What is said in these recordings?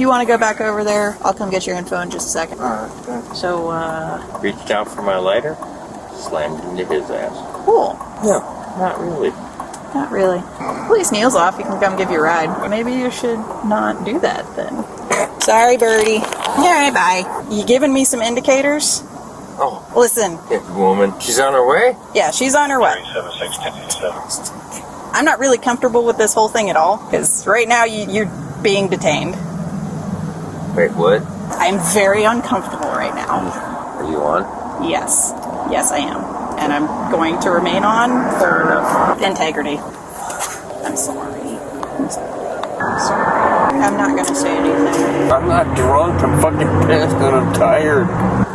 if you want to go back over there, I'll come get your info in just a second. Alright, thanks. So, Reached out for my lighter, slammed into his ass. cool. No, not really. Not really. Police Neil's off. You can come give you a ride. Maybe you should not do that then. Sorry, Birdie. Alright, bye. You giving me some indicators? Oh. Listen. Yeah, woman. She's on her way? Yeah, she's on her way. I'm not really comfortable with this whole thing at all, because right now you're being detained. Wait, what? I'm very uncomfortable right now. Are you on? Yes. Yes, I am. And I'm going to remain on Fair enough. for integrity. I'm sorry. I'm sorry. I'm not going to say anything. I'm not drunk. I'm fucking pissed and I'm tired.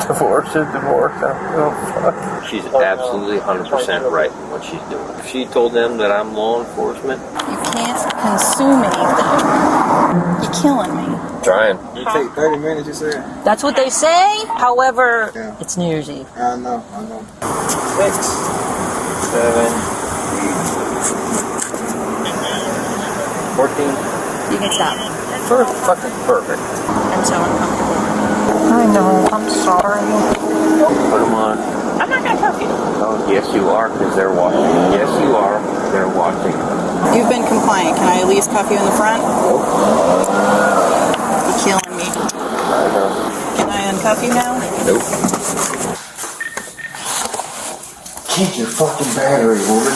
Divorce is divorce. Oh, fuck. She's absolutely 100% right in what she's doing. If she told them that I'm law enforcement, You can't consume anything. You're killing me. trying. It take 30 minutes, you said? That's what they say. However, Yeah. it's New Year's Eve. I know. 6, 7, 8, 14. You can stop. Fucking perfect. I'm so uncomfortable. I know. I'm sorry. Put them on. I'm not going to cuff you. Oh, yes you are, because they're watching. Yes you are, they're watching. You've been compliant. Can I at least cuff you in the front? Nope. You're killing me. I know. Can I uncuff you now? Nope. Keep your fucking battery, woman.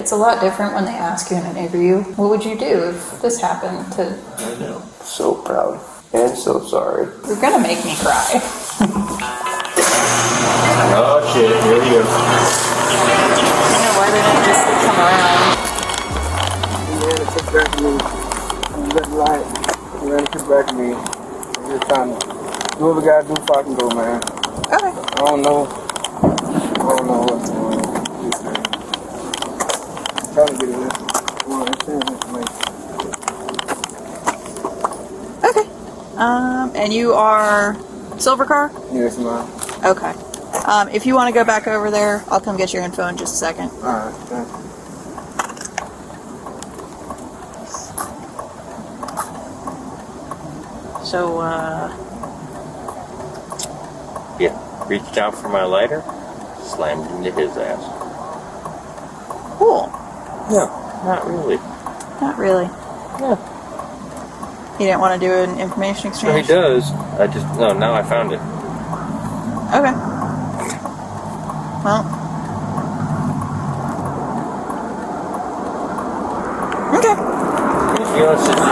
It's a lot different when they ask you in an interview, what would you do if this happened to... I know. So proud. And so sorry. You're going to make me cry. Oh shit, here we go. I don't know why they didn't just come around. You ran to kick back to me. You got the light. You ran to kick back to me. You're trying to do what we gotta do before I can go, man. Okay. I don't know what's going on. Trying to get it in. Well, insurance information. Okay. And you are silver car? Yes, ma'am. Okay. If you want to go back over there, I'll come get your info in just a second. Alright, thanks. So, Yeah, reached out for my lighter, slammed into his ass. cool. No, not really. Not really. No. You didn't want to do an information No, exchange? he does. Now I found it. Okay. Well. Okay. You know, it's just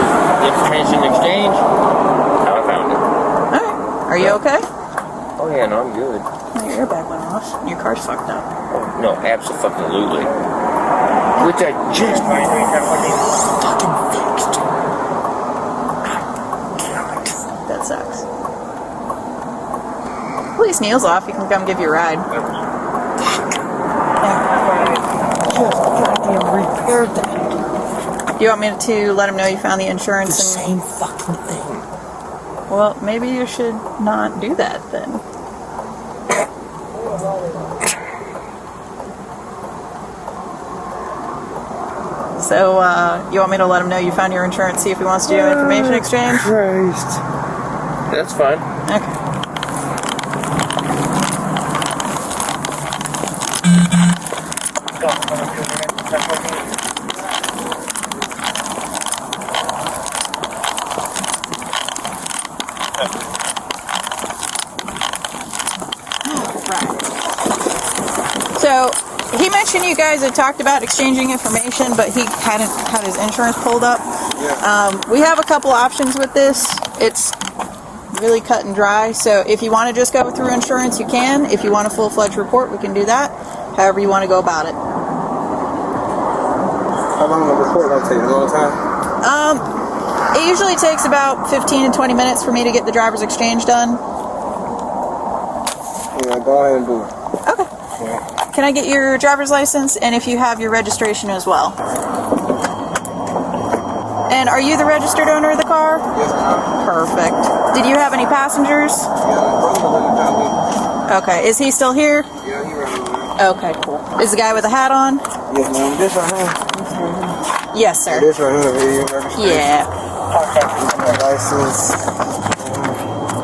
information exchange. Now I found it. Alright. Are you okay? Oh yeah, no, I'm good. Your airbag went off. Your car's fucked up. Oh, no, absolutely. Which I just fucking fixed. That sucks. Police Neil's off. You can come give you a ride. Just goddamn repaired that. Do you want me to let him know you found the insurance? The same fucking thing. Well, maybe you should not do that then. So, you want me to let him know you found your insurance, see if he wants to do an information exchange? Christ. That's fine. Okay. So, he mentioned you guys had talked about exchanging information, but he hadn't had his insurance pulled up. Yeah. We have a couple options with this. It's really cut and dry, so if you want to just go through insurance, you can. If you want a full-fledged report, we can do that. However you want to go about it. How long will the report gonna take? A long time? It usually takes about 15 to 20 minutes for me to get the driver's exchange done. Yeah, go ahead and do it. Okay. Yeah. Can I get your driver's license and if you have your registration as well? And are you the registered owner of the car? Yes, ma'am. Perfect. Did you have any passengers? Yeah, my brother living down here. Okay. Is he still here? Yeah, he right over Okay, cool. Is the guy with the hat on? there. Yes, ma'am. This right here. Yes, sir. This right here. Yeah. license.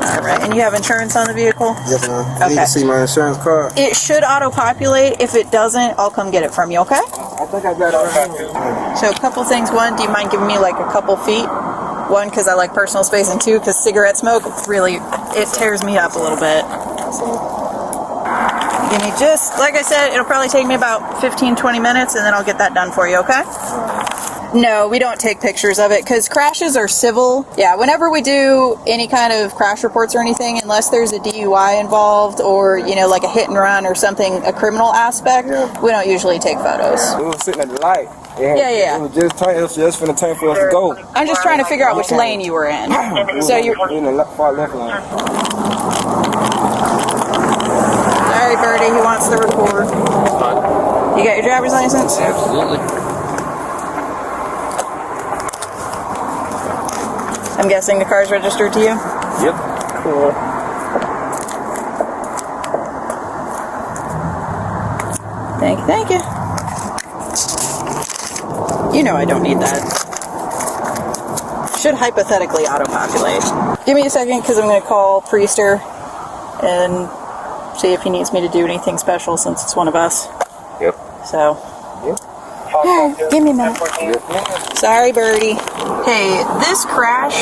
All right, and you have insurance on the vehicle? Yes, ma'am. Okay. You can see my insurance card. It should auto-populate. If it doesn't, I'll come get it from you, okay? I think I got it right here. So a couple things. One, do you mind giving me like a couple feet? One, because I like personal space, and two, because cigarette smoke really, it tears me up a little bit. Give me just, like I said, it'll probably take me about 15-20 minutes, and then I'll get that done for you, okay? No, we don't take pictures of it, because crashes are civil. Yeah, whenever we do any kind of crash reports or anything, unless there's a DUI involved, or, you know, like a hit and run or something, a criminal aspect, we don't usually take photos. We were sitting at the light. Yeah. It was just finna turn for us to go. I'm just trying to figure out which lane you were in. So you're in the far left lane. Sorry, Birdie, he wants the record. You got your driver's license? Absolutely. I'm guessing the car's registered to you? Yep. Cool. Thank you. You know I don't need that. Should hypothetically auto-populate. Give me a second, because I'm going to call Priester and see if he needs me to do anything special since it's one of us. Yep. So. Give me a minute. Sorry, Birdie. Hey, this crash,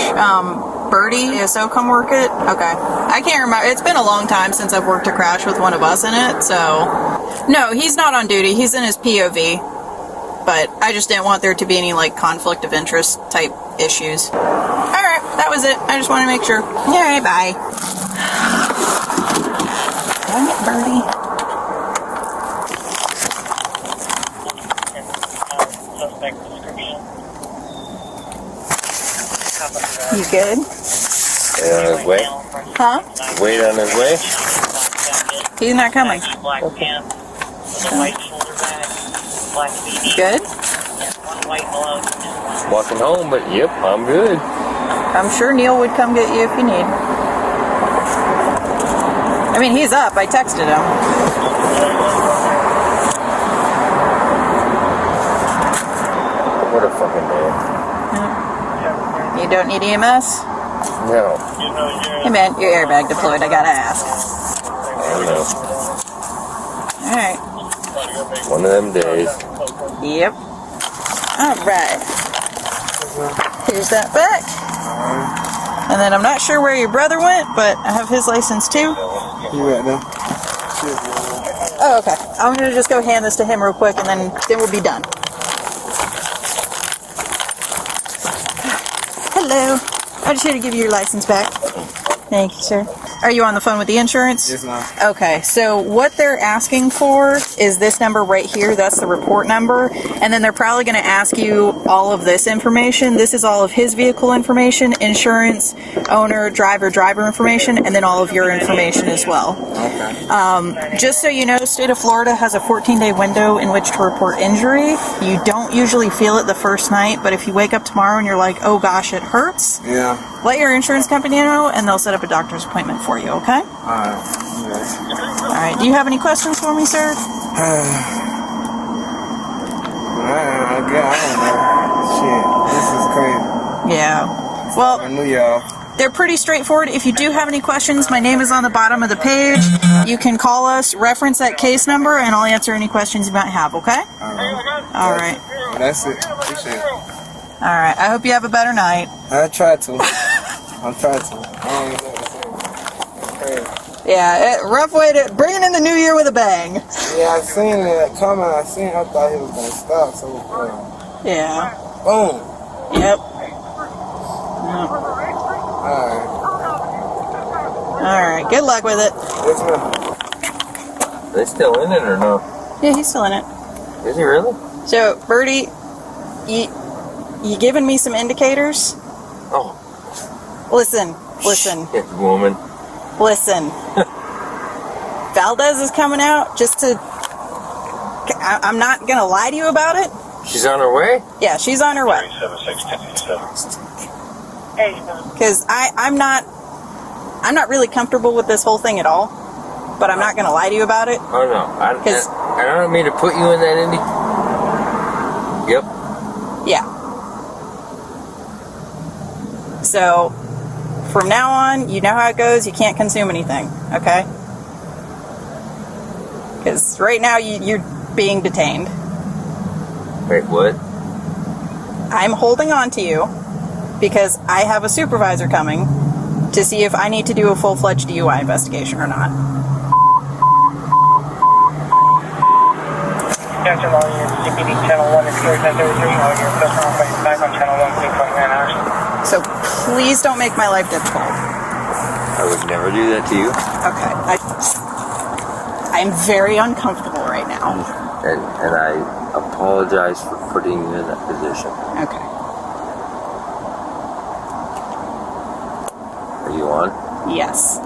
Birdie, ASO come work it? Okay. I can't remember. It's been a long time since I've worked a crash with one of us in it, so. No, he's not on duty. He's in his POV. But I just didn't want there to be any, like, conflict of interest type issues. Alright, that was it. I just wanted to make sure. Alright, bye. Dang it, Birdie. You good? On his way? Huh? Wait on his way? He's not coming. Okay. Good? Walking home, but yep, I'm good. I'm sure Neil would come get you if you need. I mean, he's up. I texted him. What a fucking day. You don't need EMS? No. Hey man, your airbag deployed. I gotta ask. I know. Alright. One of them days. Yep. Alright. Here's that back. And then I'm not sure where your brother went, but I have his license too. You right there. Oh, okay. I'm gonna just go hand this to him real quick, and then we'll be done. Hello. I'm just here to give you your license back. Thank you, sir. Are you on the phone with the insurance? Yes, ma'am. Okay, so what they're asking for is this number right here. That's the report number. And then they're probably going to ask you all of this information. This is all of his vehicle information, insurance, owner, driver information, and then all of your information as well. Okay. Just so you know, state of Florida has a 14-day window in which to report injury. You don't usually feel it the first night, but if you wake up tomorrow and you're like, oh gosh, it hurts, Yeah. let your insurance company know, and they'll set up a doctor's appointment for you, okay? Alright. Yes. Alright, do you have any questions for me, sir? I don't know. Shit. This is crazy. Yeah. Well, I knew y'all. they're pretty straightforward. If you do have any questions, my name is on the bottom of the page. You can call us, reference that case number, and I'll answer any questions you might have, okay? Alright. Well, that's it. Appreciate it. Alright, I hope you have a better night. I try to. I'm trying to. I don't even know what to say. Crazy. Yeah, rough way to bring in the new year with a bang. Yeah, I seen that coming. I thought he was gonna stop. So, Yeah. boom. Yep. Alright. Alright, good luck with it. Yes, ma'am. They still in it or no? Yeah, he's still in it. Is he really? So, Birdie, you giving me some indicators? Oh. Listen. Shit, woman. Listen. Valdez is coming out just to... I'm not going to lie to you about it. She's on her way? Yeah, she's on her way. Because I'm not really comfortable with this whole thing at all. But I'm not going to lie to you about it. Oh, no. I don't mean to put you in that Indy. Yep. Yeah. So, from now on, you know how it goes. You can't consume anything, okay? Because right now you're being detained. Wait, what? I'm holding on to you because I have a supervisor coming to see if I need to do a full-fledged DUI investigation or not. Attention all your CPD channel 1 is 1033, all your customer operating back on channel 1, please 29 hours. So please don't make my life difficult. I would never do that to you. Okay. I'm very uncomfortable right now. And I apologize for putting you in that position. Okay. Are you on? Yes.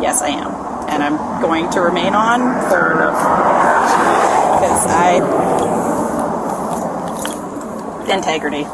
Yes, I am. And I'm going to remain on. Fair enough. Absolutely. Because integrity.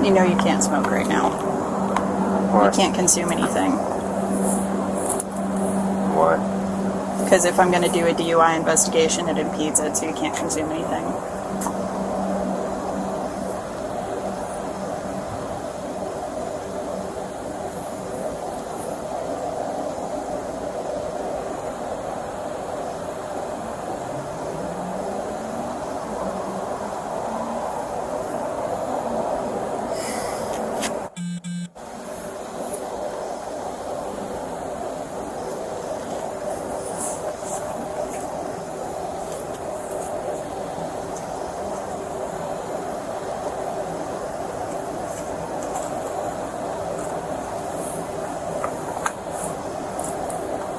You know you can't smoke right now. Why? You can't consume anything. Why? Because if I'm going to do a DUI investigation, it impedes it, so you can't consume anything.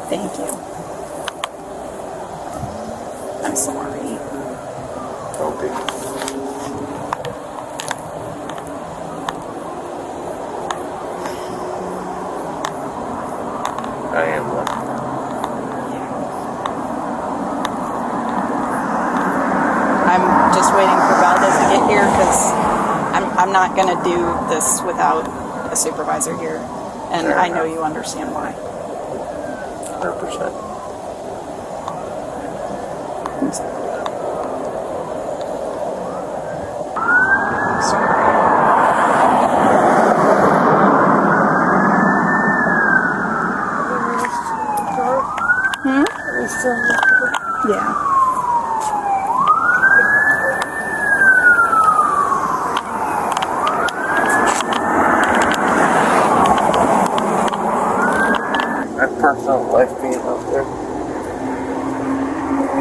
Thank you. I'm sorry. Okay. I am one. I'm just waiting for Valdez to get here because I'm not going to do this without a supervisor here. And Fair I know enough. you understand why. 100%. Yeah. My personal life being out there.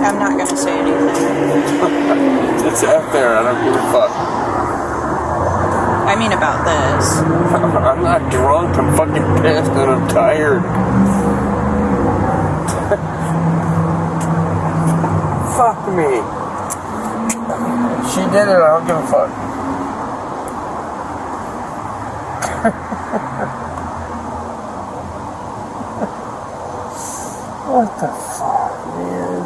I'm not going to say anything. It's out there. I don't give a fuck. I mean about this. I'm not drunk. I'm fucking pissed and I'm tired. Fuck me. She did it. I don't give a fuck. What the fuck, man?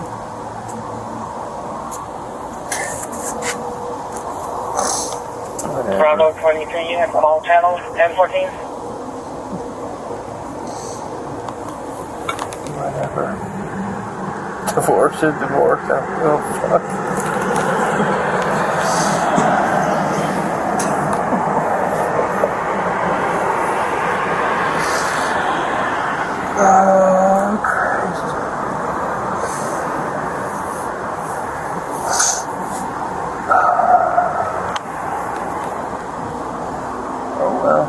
Bravo 23 and all channels 1014. Whatever. Divorce is divorce. I don't give a fuck. Oh, Christ. Oh, well.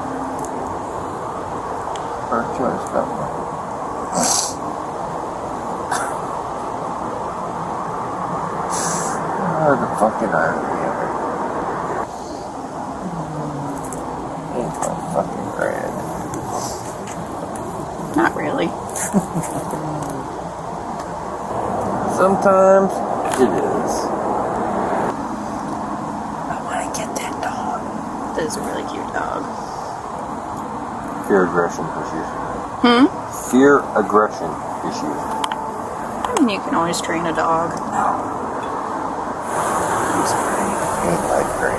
Our choice, that one. Oh, the fucking irony of it. Ain't so fucking grand. Not really. Sometimes it is. I want to is a really cute dog. Fear aggression issues. Fear aggression issues. I mean, you can always train a dog. I'm sorry. Ain't like great.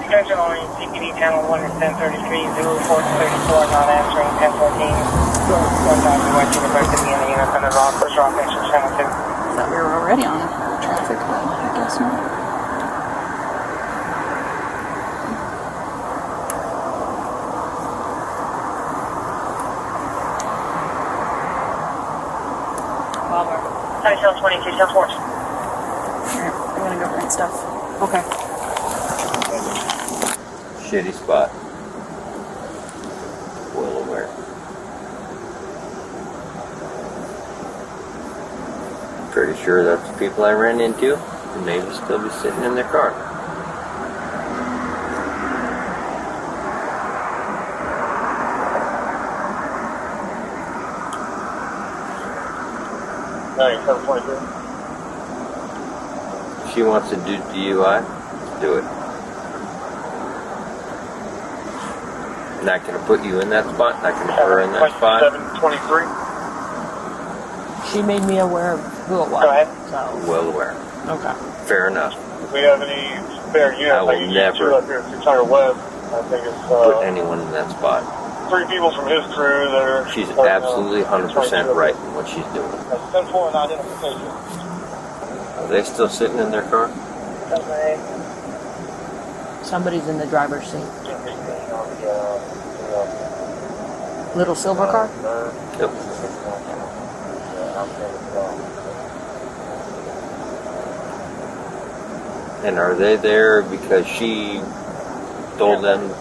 Attention only, CPD channel 1 is 1033, Zulu 434, not answering 1014. 1000 West University in the unit under law, first rock extra channel 2. I thought we were already on traffic, but I guess not. Title 22, South Force. Alright, I'm gonna go print stuff. Okay. Shitty spot. Well aware. Pretty sure that's the people I ran into, and they would still be sitting in their car. If she wants to do DUI, do it. Not going to put you in that spot, not going to put her in that spot. 723. She made me aware of who it was. Go ahead. So, Well aware. okay. Fair enough. If we have any spare units, I will never up here at 600 West, I think it's put anyone in that spot. 3 people from his crew that are... She's absolutely 100% right in what she's doing. 10-4 identification. Are they still sitting in their car? Somebody's in the driver's seat. Little silver car? Yep. And are they there because she told them?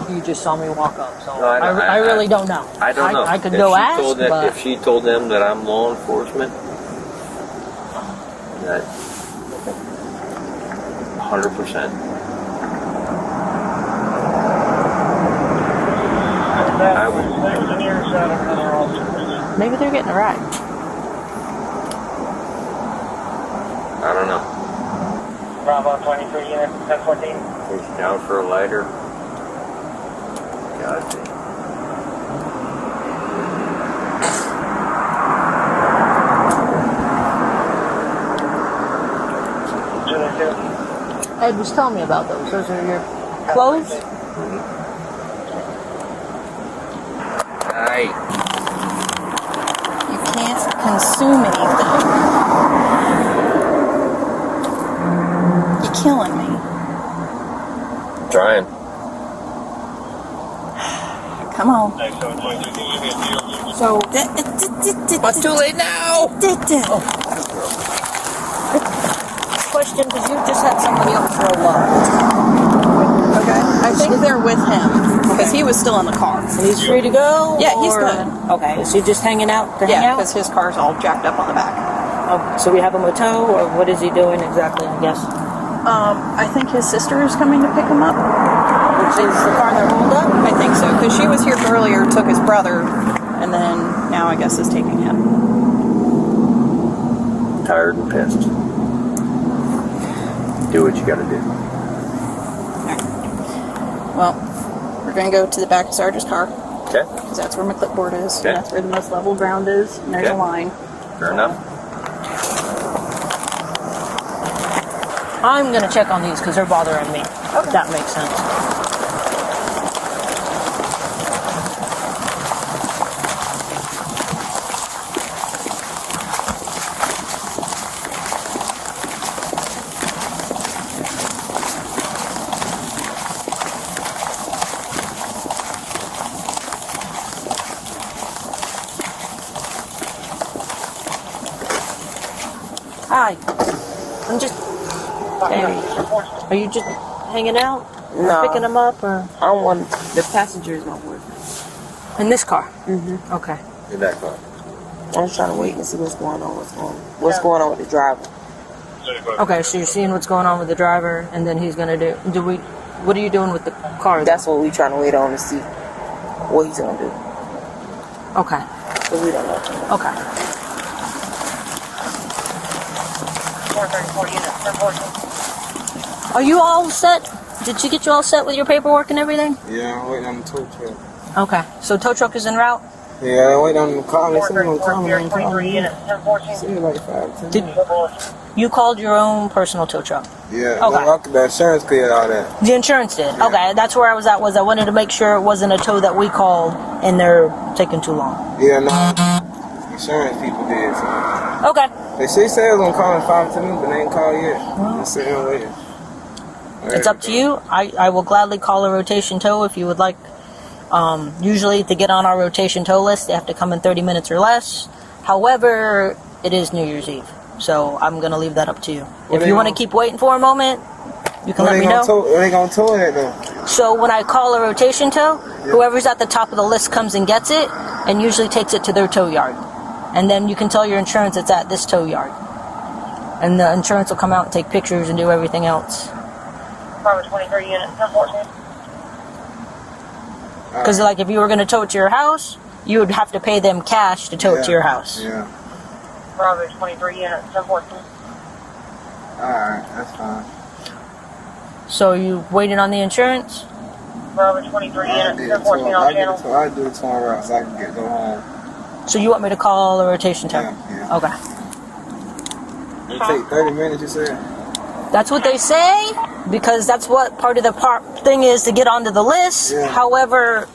You just saw me walk up, so No, I really don't know. I don't know. I could go ask, but... If she told them that I'm law enforcement, that 100%. I would. Maybe they're getting a ride. I don't know. Bravo 23, unit 1014. He's down for a lighter. God damn. Ed was telling me about those. Those are your clothes? Aye. You can't consume anything. You're killing me. Trying. Come on. So, What's too late now? question, because you just had somebody else show up. Okay. I think they're with him because he was still in the car. He's free to go? Yeah, he's good. Okay, is he just hanging out to hang Yeah, out? because his car's all jacked up on the back. Oh, so we have him a tow, or what is he doing exactly, I guess? I think his sister is coming to pick him up. Which is the car they're rolled up? I think so, because she was here earlier, took his brother, and then now I guess is taking him. Tired and pissed. Do what you gotta do. Well, we're going to go to the back of Sarge's car, Okay? because that's where my clipboard is. Okay. And that's where the most level ground is, and there's Okay. a line. Fair enough. I'm going to check on these because they're bothering me. If that makes sense. Hi. I'm just... Are you just hanging out? No. Picking them up, or... I don't want the passengers not working. In this car? Mm-hmm. Okay. In that car. I'm just trying to wait and see what's going on. What's going on with the driver? Okay, so you're seeing what's going on with the driver, and then he's gonna do we... What are you doing with the car? That's what we're trying to wait on to see what he's gonna do. Okay. Because we don't know. Okay. 434 units, 1014. Are you all set? Did she get you all set with your paperwork and everything? Yeah, I'm waiting on the tow truck. Okay. So tow truck is en route? Yeah, I'm waiting on them to call me. Someone call me. 23 units, 1014. See you like 5, 10 minutes. You called your own personal tow truck? Yeah, Okay. the insurance cleared all that. The insurance did? Yeah. Okay, that's where I was at. I wanted to make sure it wasn't a tow that we called and they're taking too long. Yeah, no. Insurance people did. So. Okay. They said it was going to call in 5 to minutes, but they ain't called yet. Just sitting here waiting. It's up to you. I will gladly call a rotation tow if you would like. Usually to get on our rotation tow list, they have to come in 30 minutes or less. However, it is New Year's Eve, so I'm going to leave that up to you. If you want to keep waiting for a moment, you can let me know. Where they going to tow it though? So when I call a rotation tow, whoever's at the top of the list comes and gets it and usually takes it to their tow yard. And then you can tell your insurance it's at this tow yard. And the insurance will come out and take pictures and do everything else. 23 units, 1014. Because like if you were going to tow it to your house, you would have to pay them cash to tow it to your house. Yeah. Bravo 23 units, 1014. Alright, that's fine. So you waiting on the insurance? Bravo 23 units, 1014 on channel. I'll do it tomorrow so I can go home. So you want me to call a rotation tow? Yeah. Okay. It'll take 30 minutes, you said? That's what they say, because that's what part of the thing is to get onto the list. Yeah. However,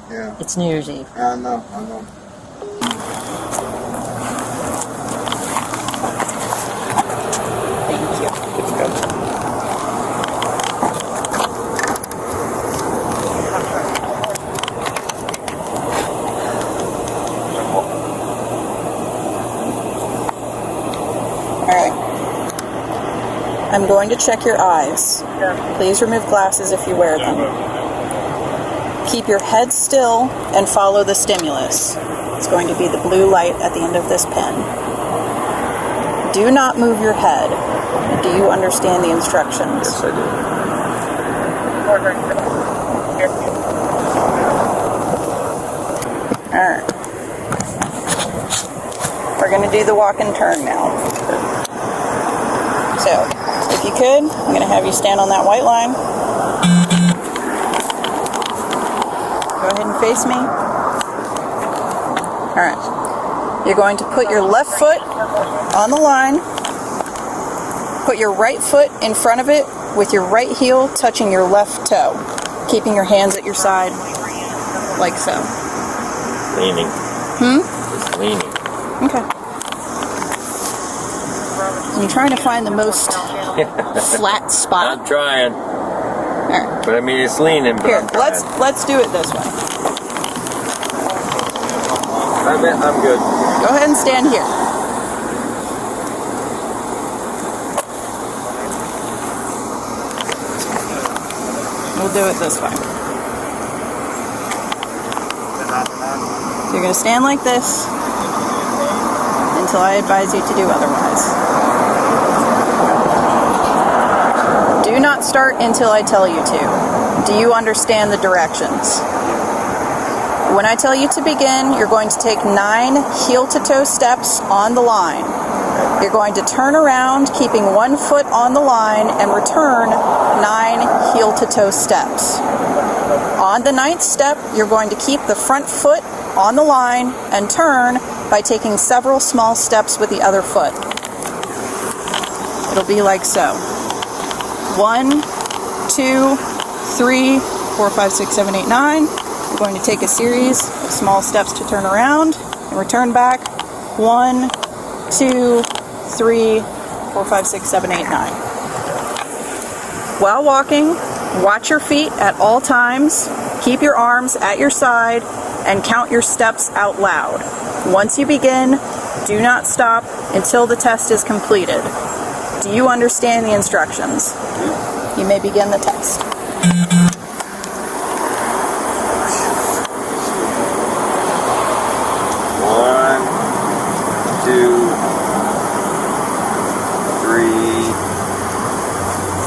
Yeah. it's New Year's Eve. I know. Thank you. Alright. I'm going to check your eyes. Please remove glasses if you wear them. Keep your head still and follow the stimulus. It's going to be the blue light at the end of this pen. Do not move your head. Do you understand the instructions? Yes, I do. Alright. We're going to do the walk and turn now. So, if you could, I'm going to have you stand on that white line. Go ahead and face me. Alright. You're going to put your left foot on the line. Put your right foot in front of it with your right heel touching your left toe. Keeping your hands at your side, like so. Leaning. Just leaning. Okay. I'm trying to find the most flat spot. I'm trying. Alright. But I mean, it's leaning, but Here, I'm trying. let's do it this way. I'm good. Go ahead and stand here. We'll do it this way. So you're going to stand like this until I advise you to do otherwise. Do not start until I tell you to. Do you understand the directions? When I tell you to begin, you're going to take 9 heel-to-toe steps on the line. You're going to turn around, keeping 1 foot on the line, and return 9 heel-to-toe steps. On the 9th step, you're going to keep the front foot on the line and turn by taking several small steps with the other foot. It'll be like so. 1, 2, 3, 4, 5, 6, 7, 8, 9. You're going to take a series of small steps to turn around and return back. 1, 2, 3, 4, 5, 6, 7, 8, 9. While walking, watch your feet at all times. Keep your arms at your side and count your steps out loud. Once you begin, do not stop until the test is completed. Do you understand the instructions? You may begin the test. 2, 3,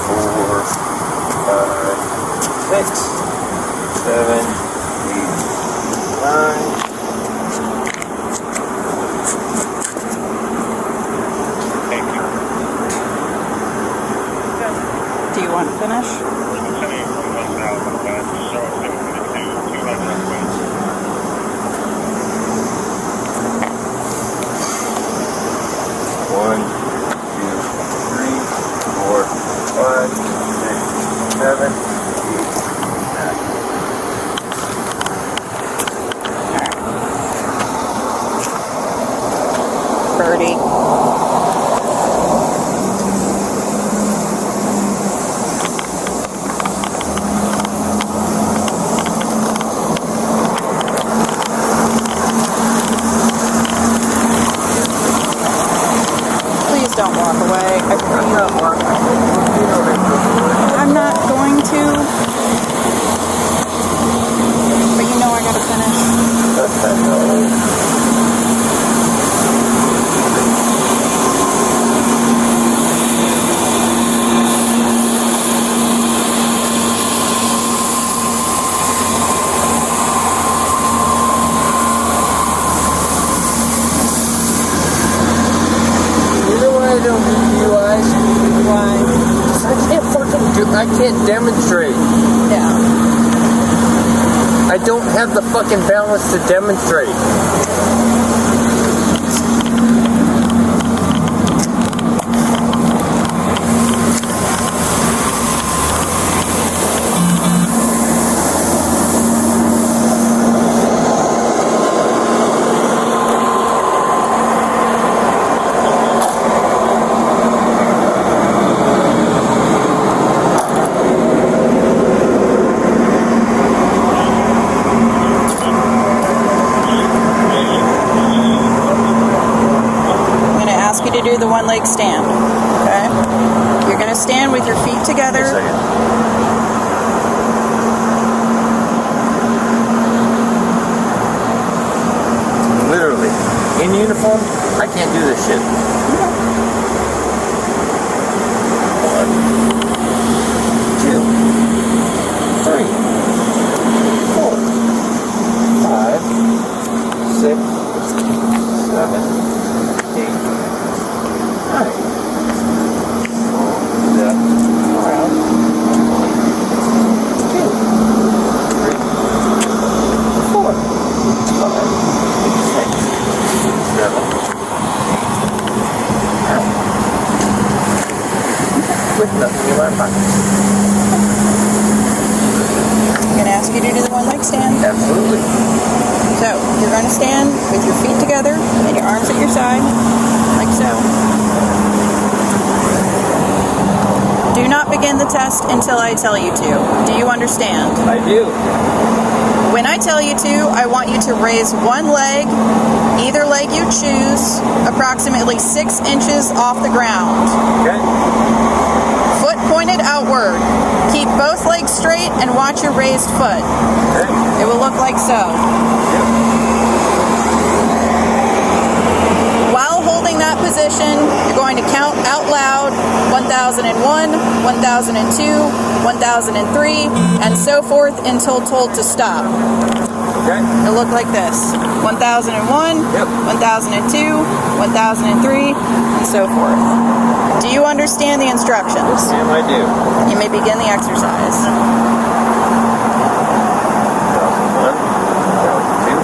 4, 5, 6, 7, 8, 9. Thank you. finish? One, 2, 3, 4, 5, 6, 7, 8, 9. Birdie. Don't walk away. I'm not going to. But you know I gotta finish. I don't do DUIs. Why? I can't fucking do. I can't demonstrate. Yeah. I don't have the fucking balance to demonstrate. Do the one leg stand. Okay? You're going to stand with your feet together. Literally. In uniform, I can't do this shit. 1, 2, 3, 4, 5, 6, 7, 8. Alright. Step around. 2, 3, 4, 5, 6, 7, 8. With nothing in my pocket. I'm going to ask you to do the one leg stand. Absolutely. So, you're going to stand with your feet together and your arms at your side, like so. Do not begin the test until I tell you to. Do you understand? I do. When I tell you to, I want you to raise one leg, either leg you choose, approximately 6 inches off the ground. Okay. Foot pointed outward. Keep both legs straight and watch your raised foot. Okay. It will look like so. Yep. While holding that position, you're going to count out loud 1001, 1002, 1003, and so forth until told to stop. Okay. It'll look like this. 1001, Yep. 1002, 1003, and so forth. Do you understand the instructions? Yes, I do. You may begin the exercise. 1001, 1002,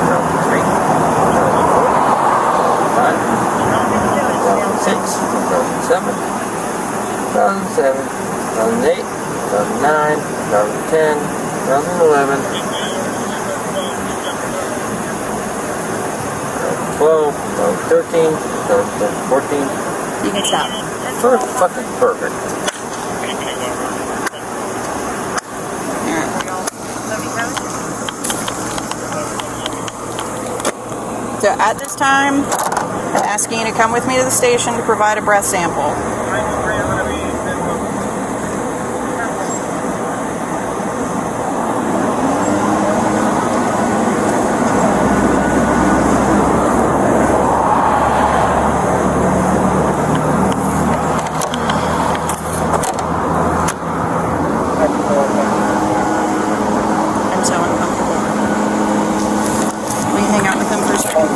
1003, 1004, 1005, 1006, 2007, 2008, 2009, 2010, 2011, 2012, 2013, 2014. You can stop. Fucking perfect. So at this time, I'm asking you to come with me to the station to provide a breath sample. I'm so uncomfortable. Will you hang out with him for a second?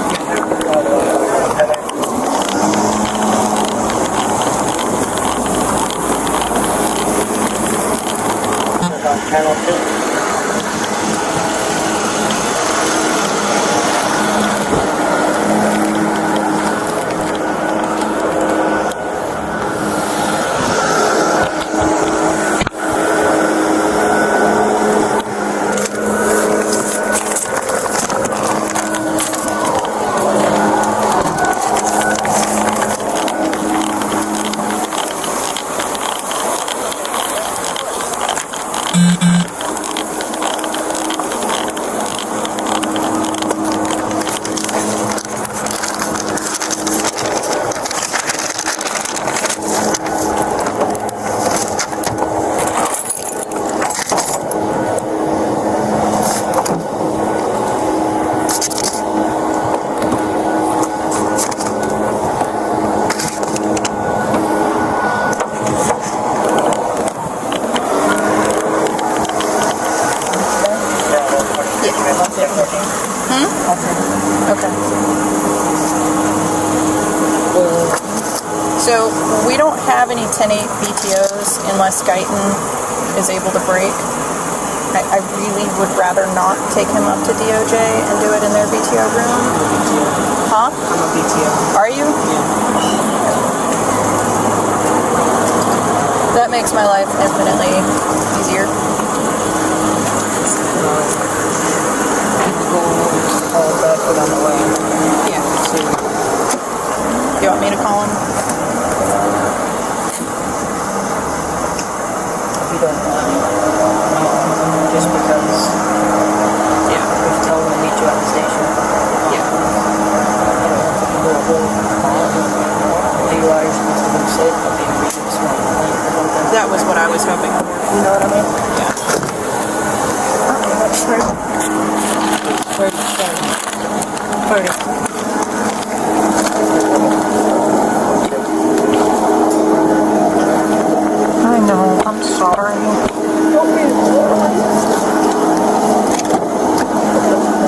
So we don't have any 10-8 BTOs unless Guyton is able to break. I really would rather not take him up to DOJ and do it in their BTO room. Huh? I'm a BTO. Are you? Yeah. That makes my life infinitely easier. Call Bedford on the way. Yeah. You want me to call him? If you don't mind. Just because. Yeah. If you tell them to meet you at the station. Yeah. DUI, you're supposed to be safe, but being reached this morning. That was what I was hoping for. You know what I mean? Yeah. Okay, that's great. Where's the phone? 30. I know, I'm sorry.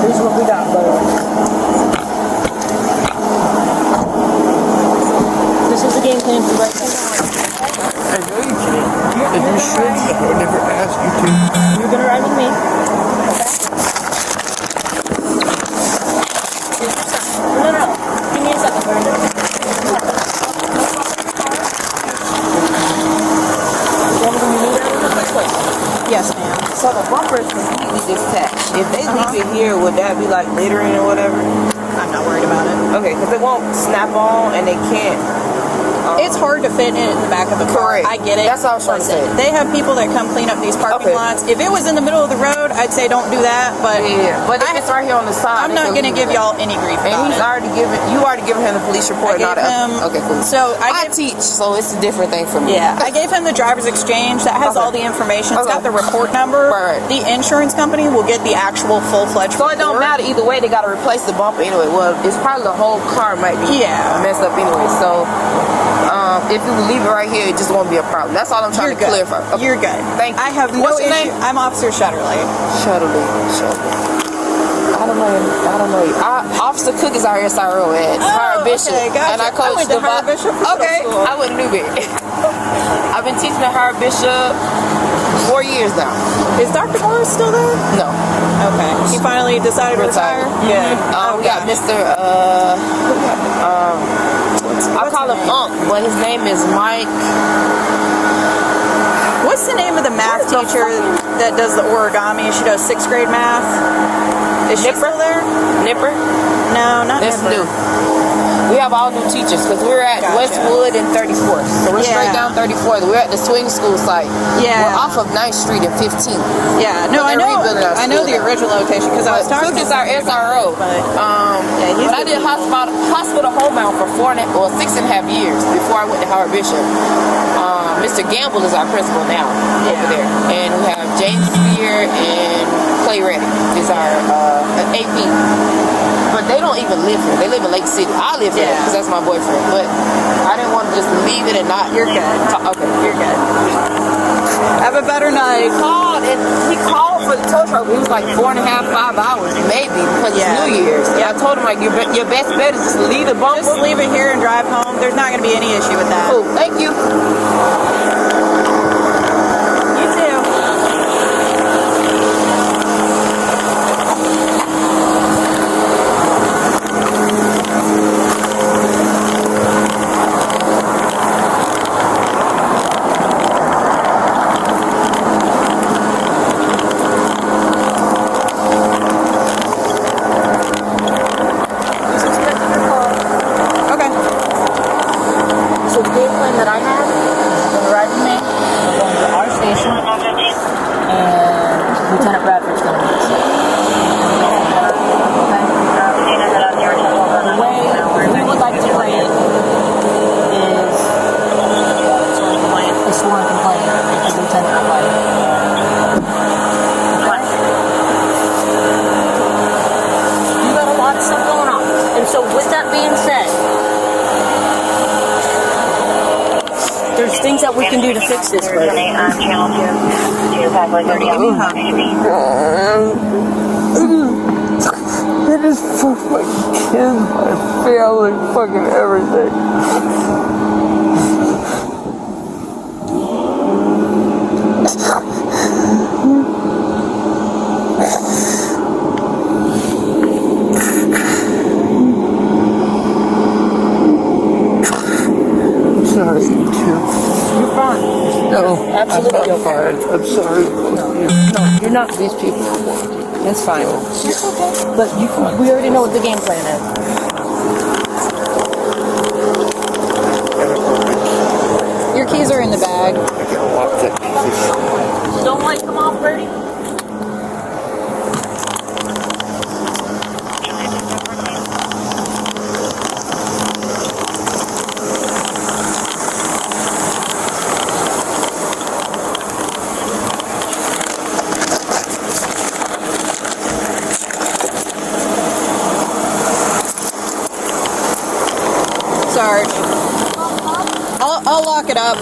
Here's what we got, brother. This is the game plan for right now. I know you can't. And you should. I would never ask you to. You're gonna ride with me. No. Give me a second, Brandon. Yes, ma'am. So the bumper is completely detached. If they leave it here, would that be like littering or whatever? I'm not worried about it. Okay, because it won't snap on and they can't. It's hard to fit in the back of the car. Correct. I get it. That's what I was trying to say. They have people that come clean up these parking Okay. lots. If it was in the middle of the road, I'd say don't do that. But Yeah, but if it's right here on the side, I'm not going to give y'all any grief And about he's it. you already given him the police report. I gave him. Okay, cool. So I teach, so it's a different thing for me. Yeah, I gave him the driver's exchange that has all the information. It's Okay. got the report number. Right. The insurance company will get the actual full-fledged So it don't report. matter either way. They got to replace the bumper anyway. Well, it's probably the whole car might be messed up anyway. So if you leave it right here, it just won't be a problem. That's all I'm trying You're to good. clarify. Okay. You're good. Thank you. I have no What's your issue. name? I'm Officer Shutterly. Shuttley. I don't know. Officer Cook is our SRO at Higher Bishop. Okay, gotcha. And I coach went to Higher Bishop Middle Okay, School. I went to Newberry. I've been teaching at Higher Bishop 4 years now. Is Dr. Morris still there? No. Okay. He finally decided to retire? Retired. Good. We got Mr. I call him Unc, but his name is Mike. What's the name of the math teacher that does the origami? She does 6th grade math. Is she still there? Nipper? No, not That's Nipper. new. We have all new teachers because we're at Gotcha. Westwood and 34th. So we're straight Yeah. down 34th. We're at the swing school site. Yeah. We're off of 9th Street and 15th. Yeah, no, But I they're know. rebuilding our I know school the now. original location because I was talking Cook to is our SRO. he's But I did hospital homebound for 6.5 years before I went to Howard Bishop. Mr. Gamble is our principal now over there. And we have James Spear and Clay Reddick is our AP. But they don't even live here. They live in Lake City. I live here because that's my boyfriend. But I didn't want to just leave it and not. You're good. Okay. You're good. Have a better night. He called for the tow truck. It was like 4.5, 5 hours, maybe, because it's New Year's. Yeah. I told him, like, your best bet is just leave the bumper. Just leave it here and drive home. There's not going to be any issue with that. Cool. Thank you. You too. Okay. So the game plan that I have is going to ride with me. We're going to our station. And Lieutenant Bradford's going to meet us. The way we would like to play it is a sworn complaint as Lieutenant Bradford. You got a lot of stuff going on. And so with that being said, there's things that we can do to fix this, Bertie. It is for my kids, my family, fucking everything. Sorry, too. You're fine. No, Absolutely I'm fine. I'm sorry. No, you're not. These people are walking. That's fine. That's okay. But we already know what the game plan is. Your keys are in the bag. I gotta walk that piece. Don't light come off, Bertie. Sarge. I'll lock it up.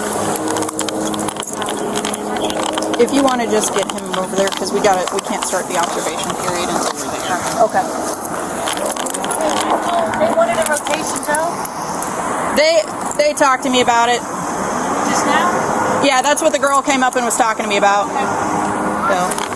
If you want to just get him over there, because we can't start the observation period until we're there. Okay. They wanted a rotation tow? They talked to me about it. Just now? Yeah, that's what the girl came up and was talking to me about. So.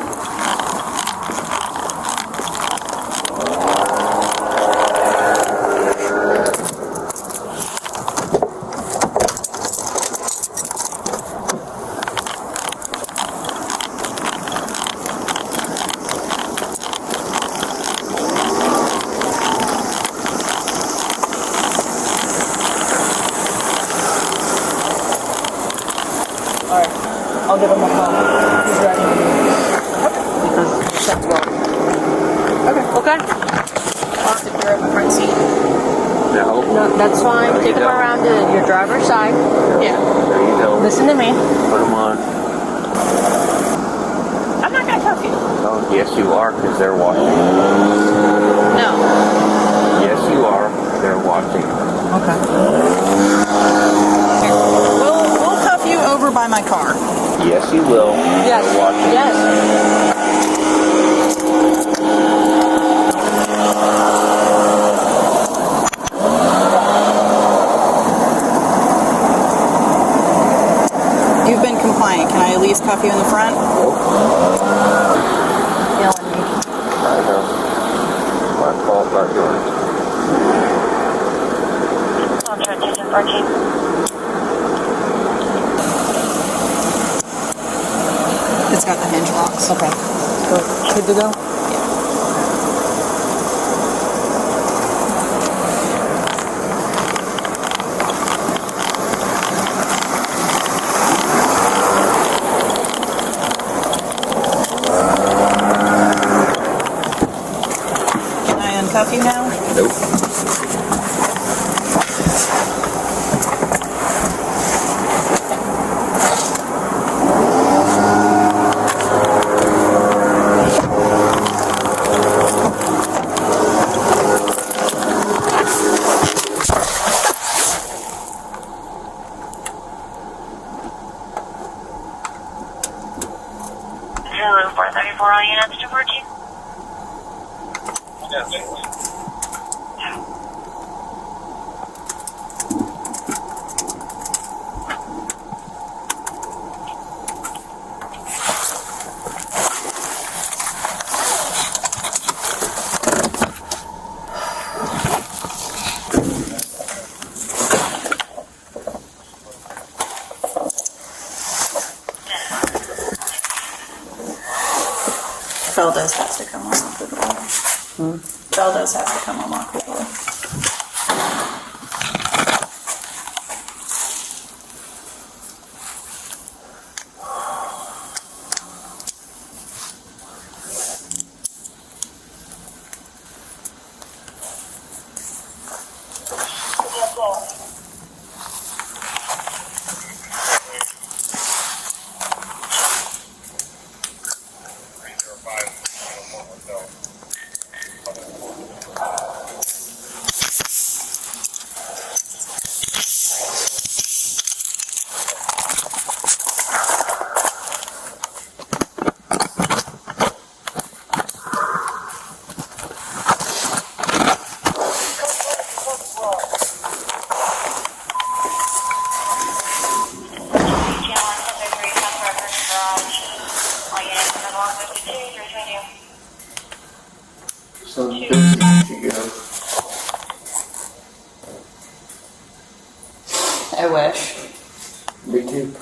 I'll give him a call. He's ready. Because the shut's locked. Okay. Okay? I'll have to clear up my front seat. No. No, that's fine. No, Take you him don't. around to your driver's side. Yeah. There you go. Listen to me. Put them on. I'm not going to cuff you. Oh, yes, you are, because they're watching. No. Yes, you are. They're watching. Okay. Here. We'll cuff you over by my car. Yes, you will. Yes. They're watching. Yes. You've been compliant. Can I at least cuff you in the front? Yelling at me. I know. My fault, not yours. It's got the hinge locks. Okay. Good to go? Can I uncuff you now? Nope. Zulu 434, all units to 14. Valdez has to come unlock the door. Valdez has to come unlock the door. I wish. Me too.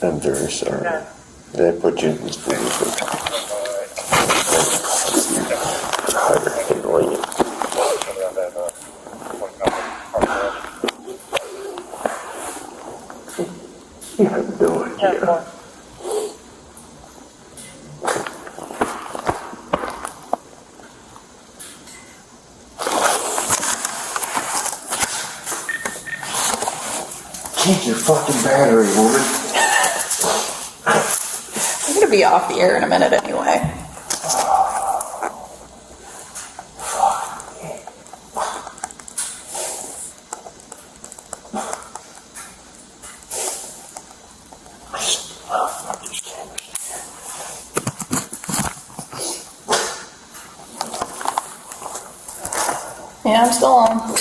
I'm very sorry that I put you in this position. You have no idea. Change your fucking battery, woman. I'm gonna be off the air in a minute anyway. Yeah, I'm still on.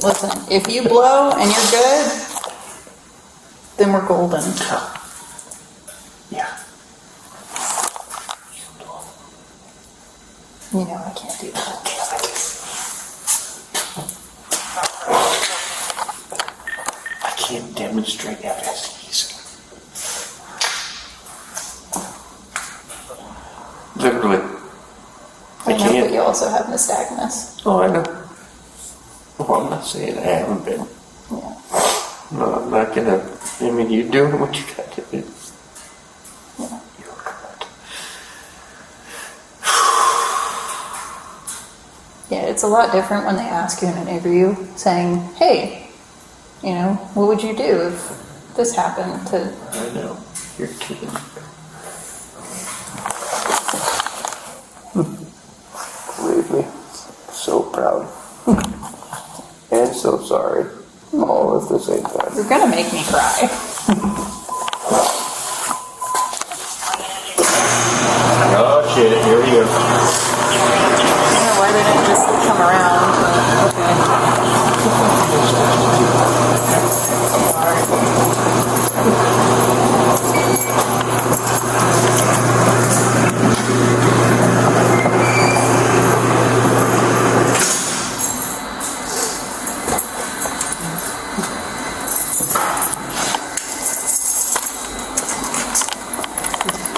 Listen, if you blow and you're good, then we're golden. Yeah. You know I can't do that. I can't demonstrate FSEs. Literally. I know, can't. but you also have nystagmus. Oh, I know. Well, I'm not saying I haven't been. Yeah. No, I'm not gonna. I mean, you're doing what you got to do. Yeah. You're good. Yeah, it's a lot different when they ask you in an interview saying, hey, you know, what would you do if this happened to... I know. You're kidding. Believe me, so proud. And so sorry. All at the same time. You're gonna make me cry. Oh shit, here we go. I don't know why they didn't just come around,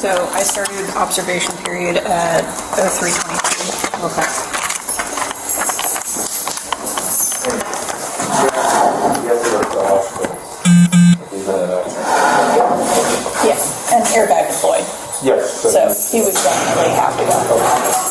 So I started observation period at 03:22. Okay. Yeah, and airbag deployed. Yes. So he would definitely have to go.